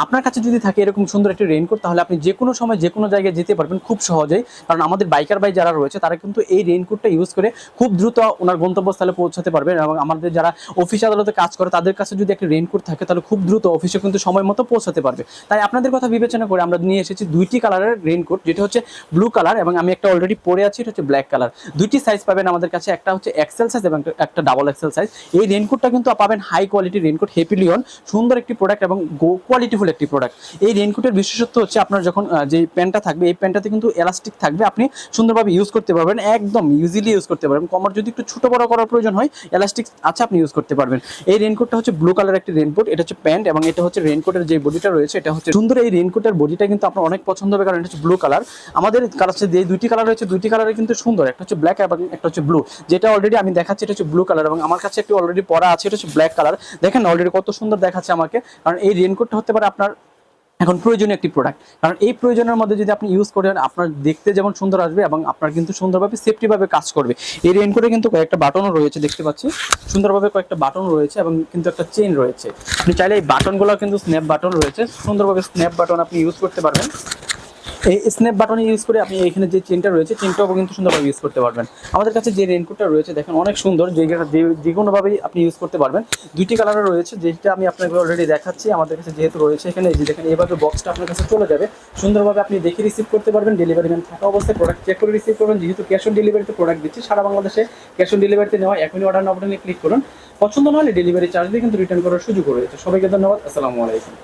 আপনার কাছে যদি থাকে এরকম সুন্দর একটি রেইনকোট, তাহলে আপনি যে কোনো সময় যে কোনো জায়গায় যেতে পারবেন খুব সহজেই। কারণ আমাদের বাইকার ভাই যারা রয়েছে তারা কিন্তু এই রেইনকোটটা ইউজ করে খুব দ্রুত ওনার গন্তব্যস্থলে পৌঁছাতে পারবেন। এবং আমাদের যারা অফিস আদালতে কাজ করে তাদের কাছে যদি একটা রেইনকোট থাকে তাহলে খুব দ্রুত অফিসে কিন্তু সময় মতো পৌঁছাতে পারবে। তাই আপনাদের কথা বিবেচনা করে আমরা নিয়ে এসেছি দুইটি কালারের রেইনকোট, যেটা হচ্ছে ব্লু কালার এবং আমি একটা অলরেডি পরে আছি, এটা হচ্ছে ব্ল্যাক কালার। দুইটি সাইজ পাবেন আমাদের কাছে, একটা হচ্ছে এক্সেল সাইজ এবং একটা ডাবল এক্সেল সাইজ। এই রেইনকোটটা কিন্তু পাবেন হাই কোয়ালিটি রেইনকোট, হেপিলিয়ন, সুন্দর একটি প্রোডাক্ট এবং কোয়ালিটিফুল একটি প্রোডাক্ট। এই রেইনকোটের বিশেষত্ব হচ্ছে আপনার যখন যে প্যান্টটা থাকবে এই প্যান্টটাতে কিন্তু এলাস্টিক থাকবে, আপনি সুন্দরভাবে ইউজ করতে পারবেন, একদম ইজিলি ইউজ করতে পারবেন। কমর যদি একটু ছোট বড় করার প্রয়োজন হয় এলাস্টিক আছে, আপনি ইউজ করতে পারবেন। এই রেইনকোটটা হচ্ছে ব্লু কালার একটি রেইনকোট, এটা হচ্ছে প্যান্ট এবং এটা হচ্ছে রেইনকোটের যে বডিটা রয়েছে এটা হচ্ছে সুন্দর। এই রেইনকোটের বডিটা কিন্তু আপনার অনেক পছন্দ হবে, কারণ এটা হচ্ছে ব্লু কালার। আমাদের কাছে যে দুইটি কালার রয়েছে দুইটি কালারে কিন্তু সুন্দর, একটা হচ্ছে ব্ল্যাক এবং একটা হচ্ছে ব্লু। যেটা অলরেডি আমি দেখাচ্ছি এটা হচ্ছে ব্লু কালার এবং আমার কাছে একটি অলরেডি পরা আছে, এটা হচ্ছে ব্ল্যাক কালার। দেখেন অলরেডি কত সুন্দর দেখাচ্ছে আমাকে। কারণ এই রেইনকোটটা হতে পারে আপনার এখন প্রয়োজনীয় একটি প্রোডাক্ট, কারণ এই প্রয়োজনের মধ্যে যদি আপনি ইউজ করেন আপনার দেখতে যেমন সুন্দর আসবে এবং আপনার কিন্তু সুন্দরভাবে সেফটিভাবে কাজ করবে। এই রেইনকোটে কিন্তু কয়েকটা বাটনও রয়েছে, দেখতে পাচ্ছি সুন্দরভাবে কয়েকটা বাটন রয়েছে এবং কিন্তু একটা চেইন রয়েছে। আপনি চাইলে এই বাটনগুলো কিন্তু স্ন্যাপ বাটন রয়েছে, সুন্দরভাবে স্ন্যাপ বাটন আপনি ইউজ করতে পারবেন। এই স্ন্যাপ বাটন ইউজ করে আপনি এখানে যে চেনটা রয়েছে চেনটাও কিন্তু সুন্দরভাবে ইউজ করতে পারবেন। আমাদের কাছে যে রেইনকোটটা রয়েছে দেখেন অনেক সুন্দর, যে কোনোভাবেই আপনি ইউজ করতে পারবেন। দুইটি কালারের রয়েছে, যেটা আমি আপনাকে অলরেডি দেখাচ্ছি। আমাদের কাছে যেহেতু রয়েছে এখানে এই যে দেখেন এইভাবে বক্সটা আপনার কাছে চলে যাবে, সুন্দরভাবে আপনি দেখে রিসিভ করতে পারবেন। ডেলিভারি ম্যান থাকা অবস্থায় প্রোডাক্ট চেক করে রিসিভ করবেন। যেহেতু ক্যাশ অন ডেলিভারিতে প্রোডাক্ট দিচ্ছি, সারা বাংলাদেশে ক্যাশ অন ডেলিভারিতে নেওয়া। এখনই অর্ডার বাটনে ক্লিক করুন, পছন্দ না হলে ডেলিভারি চার্জ দিয়ে কিন্তু রিটার্ন করার সুযোগ রয়েছে। সবাইকে ধন্যবাদ, আসসালামু আলাইকুম।